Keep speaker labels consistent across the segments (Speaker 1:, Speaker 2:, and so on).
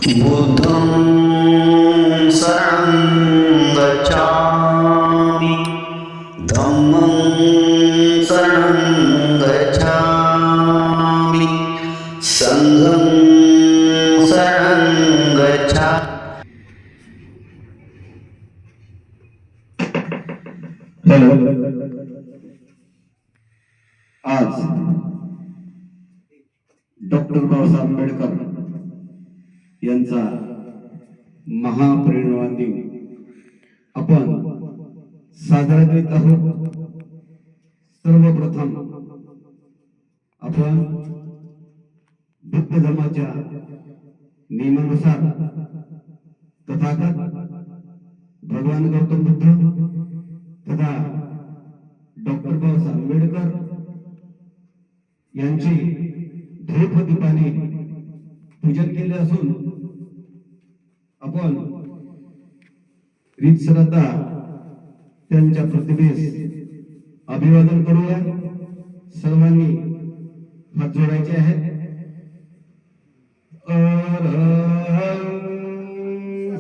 Speaker 1: बुद्धं शरणं गच्छामि धम्मं शरणं गच्छामि संघं शरणं गच्छामि।
Speaker 2: हॅलो, आज डॉक्टर बाबासाहेब आंबेडकर यांचा महापरिनिर्वाण दिन आपण साजरा करीत आहोत। सर्वप्रथम आपण बुद्ध धर्माच्या नियमानुसार तथागत भगवान गौतम बुद्ध तथा डॉक्टर बाबासाहेब आंबेडकर यांची धूपदीपाने पूजन केले असून आपण रीतसर आता त्यांच्या प्रतिमेस अभिवादन करूया। सर्वांनी हात जोडायचे आहेत।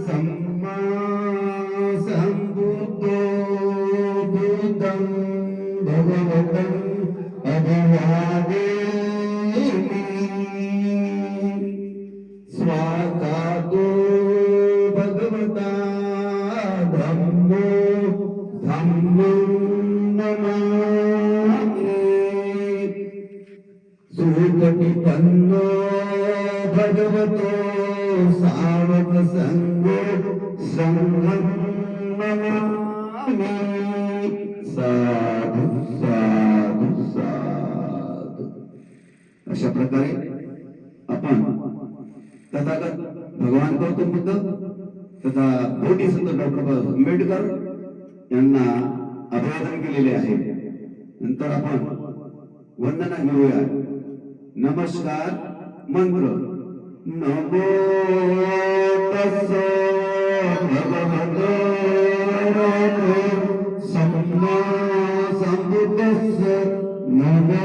Speaker 2: सम्मा संबुद्धो बुद्धं भगवतं अभिवादेमि। स्वागतो भगवता धम्मो धम्मं नमामि। सुकटिपन्नो भगवतो सावक संघो संघं नमामि। साधु साधु साधु। अशा प्रकारे आपण तथागत भगवान गौतम बुद्ध तथा बोधिसत्व डॉक्टर बाबासाहेब आंबेडकर यांना अभिवादन केलेले आहे। नंतर आपण वंदना घेऊया। नमस्कार मंत्र। नमो तस्से भगवते सम्मा संबुद्धस्से नमो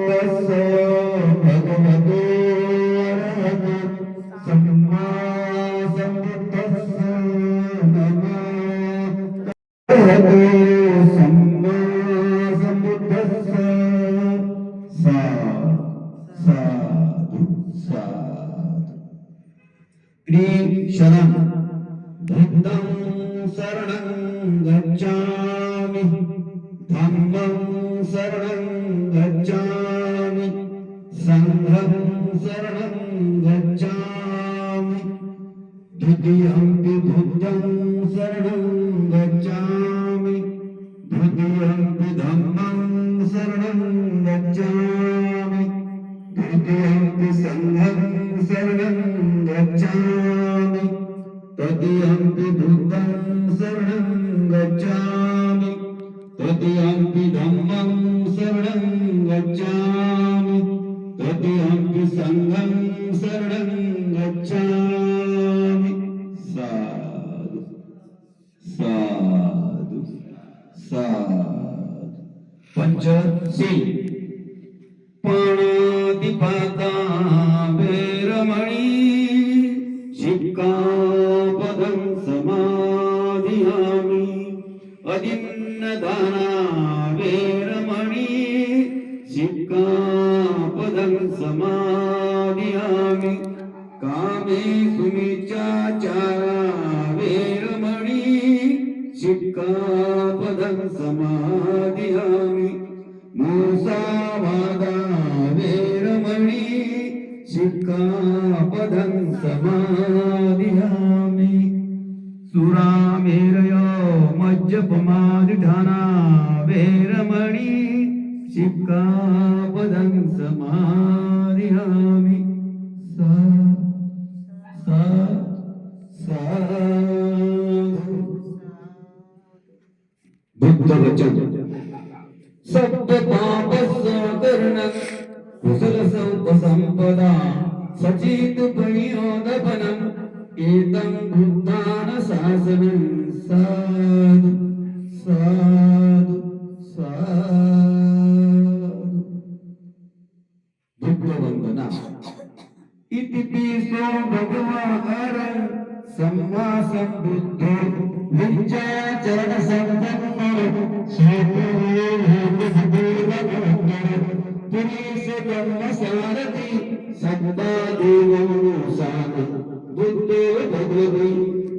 Speaker 2: तस्से भगवते सम्मा संबुद्धस्से नमो तस्से सम्मा संबुद्धस्से। साधु साधु। श्री शरणं बुद्धं शरणं गच्छामि धम्मं शरणं गच्छामि संघं शरणं गच्छामि द्वितीयंपि बुद्धं शरणं गच्छामि द्वितीयंपि धम्मं शरणं गच्छामि द्वितीयंपि संघं शरणं गच्छामि तृतीयंपि बुद्धं शरणं गच्छामि तृतीयंपि धम्मं शरणं गच्छामि तृतीयंपि संघं शरणं गच्छामि। साधु साधु साधु। पंचशील। पाणातिपाता वैरमणि शिक्कापदं समाधियामि। अदिन्नदाना वैरमणि शिक्कापदं समाधियामि। कामेषु मिच्छाचारा वैरमणि शिक्कापदं समाधियामि। मुसावादा वैरमणि शिक्कापदं समाधियामि। सुरामेरय मज्जपमादिठाना वैरमणि शिक्कापदं समाधियामि। साधु। बुद्ध वचन। सप्त पापस्य करणं कुशल संपदा सचित परियोदपनम् एतं बुद्धान शासनं। साधु साधु साधु। बुद्ध वंदना। इति पिसो भगवान सम्मा संबुद्धो विद्याचरण संपन्न श्रीपुरे पुरीश ब्रह्म सारथी सत्ता देवो सान बुद्धो भगवती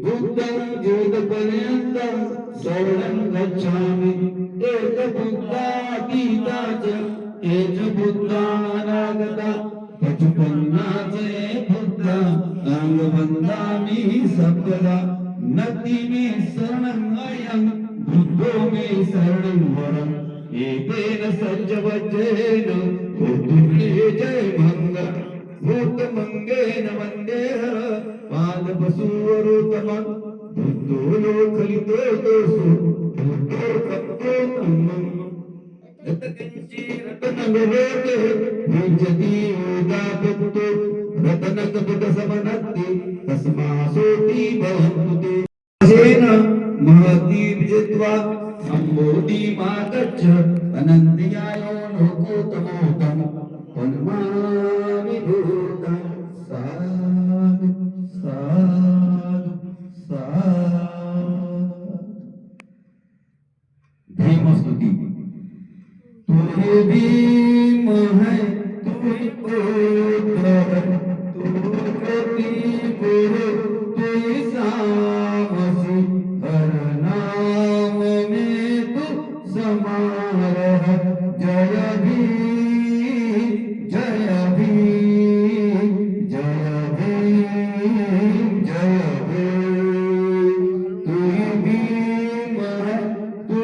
Speaker 2: बुद्धं ज्योत पर्यंतं शरणं गच्छामि एक बुद्धा गीता च एक बुद्धा अनागता पचपन्नाचे बुद्धा अंग वंदामि सकला नति मे शरणं अयं बुद्धो मे शरणं वरम् एतेन सज्जवज्जेन बुद्धे जय मंगल भूत मंगेन वंदेह पादपसूवरोतमं बुद्धो लोकलितो दोषो बुद्धो कप्तो तम्मम् रतकंची रतनगोलोके विजति उदापत्तो रतनकपट समनत्ति तस्मासोति भवन्तु ते सेन महती विजित्वा संबोधि मा गच्छ अनन्त्यायो लोकोत्तमोत्तम पन्मामि भूतं साधु साधु साधु भीमस्तुति तू भीम है तू पुत्र तू गति गुरु तू सामसी हर नाम में तू समारह जय भीम जय भीम जय भीम जय भीम तू भीम है तू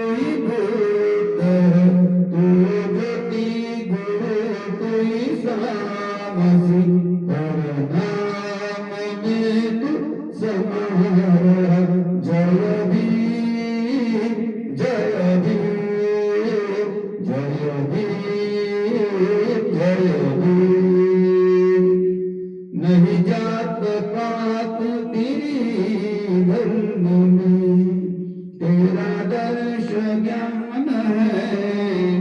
Speaker 2: बुद्ध तू गति गुरु तू सामसी हर नाम में तू समारह जय भीम जय भीम जय भीम जय भीम नहीं जात पात तेरी धर्म में तेरा दर्श ज्ञान है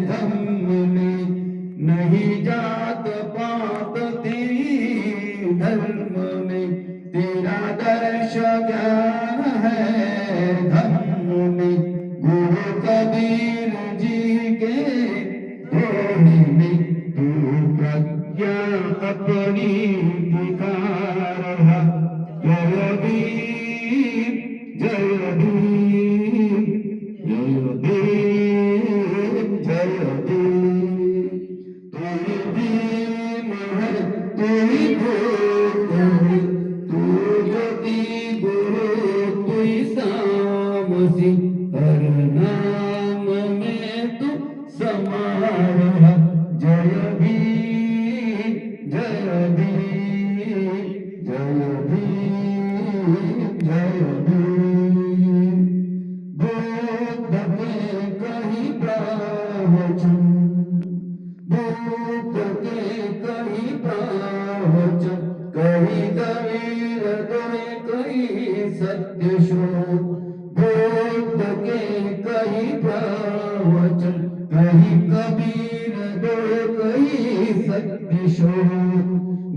Speaker 2: धम्म में नहीं जात पात तेरी धर्म में तेरा दर्श ज्ञान है धम्म में गुरु कबीर जी के ध्वनि में तू प्रज्ञा अपनी पुकार जय भीम जय भीम जय भीम जय भीम तू भीम है तू बुद्ध तू गति गुरु तू सामसी हर नाम में तू समारह जय भीम जय भीम जय भीम जय भीम बुद्ध के कहीं प्रवचन बुद्ध के कहीं प्रवचन कहीं दवीर दोए कहीं सत्य शोध बुद्ध के कहीं प्रवचन कहीं कबीर दोए कहीं सत्य शोध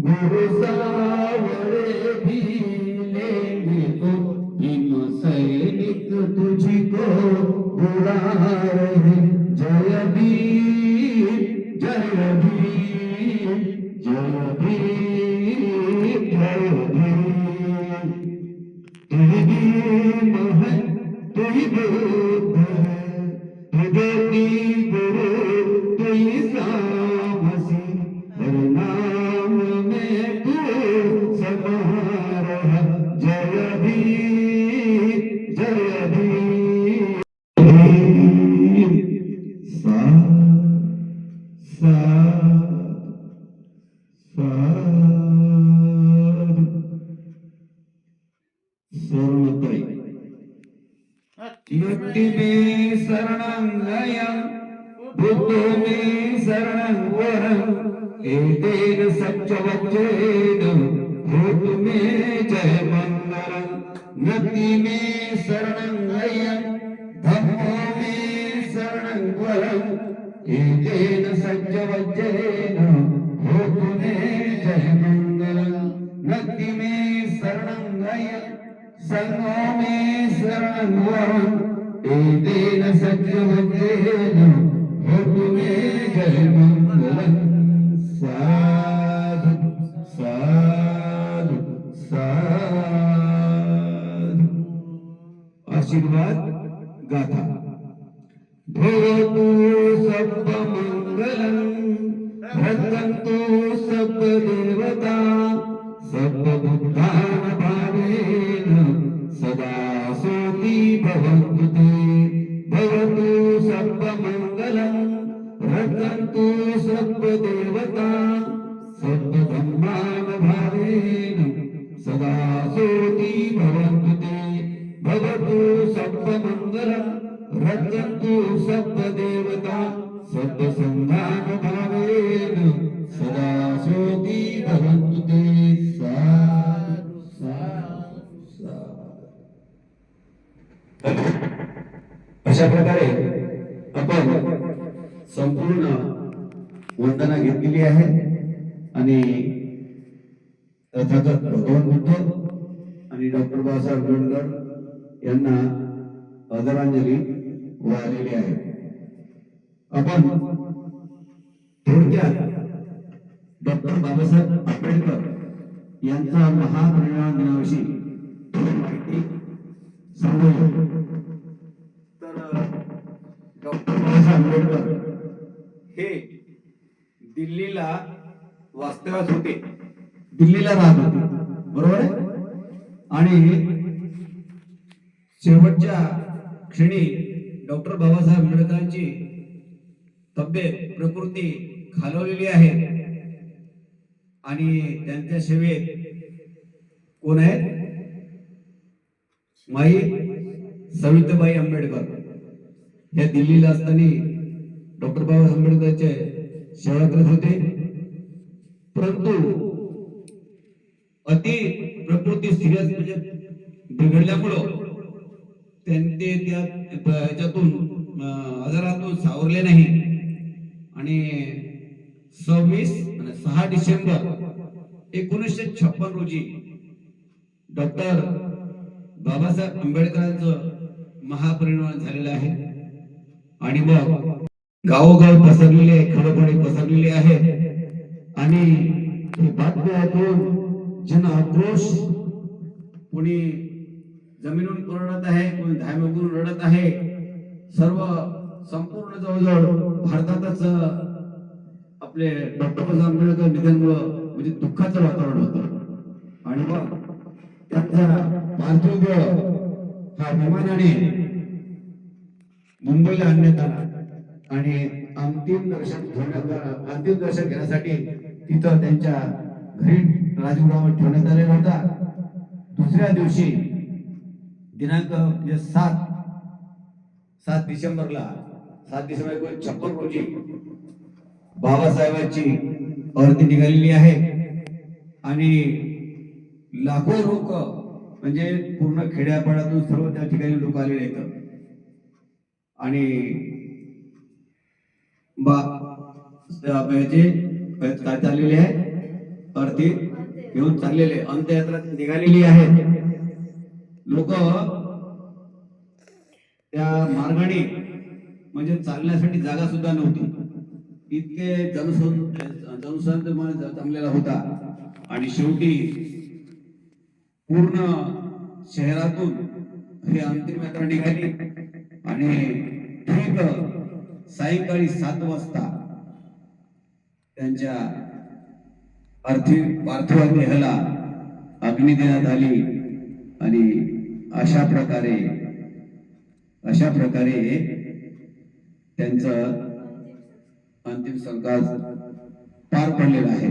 Speaker 2: गुरु सावरे भी लेंगे तो इन सैनिक तुझको बुला रहे जय भीम जय भीम जय भीम जय भीम तू भीम है तू बुद्ध है तू गति गुरु तू सामसी हर नाम में तू समारह जय भीम जय भीम सा सा स्वर्णत्रय नति में शरणं अयं बुद्धो में शरणं वरम् एतेन सच्चवच्चेन भूत में जय मंगलम् नति में शरणं अयं धम्मो में शरणं वरम् एतेन सच्चवच्चेन भूत में जय मंगलम् नति में शरणं गयं संगो मे शरणं वरं एतेन सत्यवचेन होतु मे जयमंगलं साधु साधु साधु आशीर्वाद गाथा भवतु सर्वमंगलं भद्रन्तु सर्वदेवता सर्वभूतान भावेन सदा सोति भवन्तु ते भवतु सर्वमंगलं भद्रन्तु सर्वदेवता सर्वधर्मान भावेन सदा सोति भवन्तु ते भवतु सर्वमंगलं रक्षन्तु सर्वदेवता सर्वसंधान भावेन सदा सोति भवन्तु ते साधु साधु साधु। अशा प्रकारे आपण संपूर्ण वंदना घेतलेली आहे आणि तथागत भगवान बुद्ध आणि डॉक्टर बाबासाहेब आंबेडकर यांना आदरांजली वाहिलेली आहे। आपण थोडक्यात डॉक्टर बाबासाहेब आंबेडकर यांचा महापरिनिर्वाण दिनाविषयी थोडी माहिती सांगूया। तर डॉक्टर बाबासाहेब आंबेडकर हे दिल्लीला वास्तव्यास होते, दिल्लीला राहत होते, बरोबर आहे। आणि शेवटच्या क्षणी डॉक्टर बाबासाहेब आंबेडकरांची तब्येत प्रकृती खालवलेली आहे आणि त्यांच्या सेवेत कोण आहेत? माई सविताबाई आंबेडकर हे दिल्लीला असताना डॉक्टर बाबासाहेब आंबेडकरचे सेवा करत होते, परंतु अति प्रकृती सिरियस म्हणजे बिघडल्यामुळं त्यांचे त्याच्यातून आजारातून सावरले नाही आणि 6 डिसेंबर 1956 रोजी डॉक्टर बाबासाहेब आंबेडकरांचं महापरिनिर्वाण झालेलं आहे। आणि मग गावोगाव पसरलेले खडखडे पसरलेले आहेत आणि बातम्या ऐकून जन आक्रोश, कोणी जमिनीवरून रडत आहे, कोणी धायमागून रडत आहे, सर्व संपूर्ण जवळजवळ भारतातच आपले डॉक्टर बाबासाहेब आंबेडकर निधनमुळे म्हणजे दुःखाचं वातावरण होतं। आणि मग त्यांचा पार्थिव देह हा विमानाने मुंबईला आणण्यात आला आणि अंतिम दर्शन घेण्यासाठी तिथं त्यांच्या घरी राजगृहावर ठेवण्यात आलेला होता। दुसऱ्या दिवशी दिनांक 7 डिसेंबरला 1956 रोजी बाबासाहेबांची आरती निघालेली आहे आणि लाखो लोक म्हणजे पूर्ण खेड्यापाड्यातून सर्व त्या ठिकाणी लोक आलेले आहेत आणि चाललेले आहे, आरती घेऊन चाललेले, अंत्ययात्रा निघालेली आहे। लोक त्या मार्गाने म्हणजे चालण्यासाठी जागा सुद्धा नव्हती, इतके जनसंख्या जमलेला होता। आणि शेवटी पूर्ण शहरातून ही अंतिम यात्रा निघाली आणि ठीक सायंकाळी 7 वाजता त्यांच्या पार्थिव देहाला अग्नी देण्यात आली आणि अशा प्रकारे त्यांचं अंतिम संस्कार पार पडलेला आहे।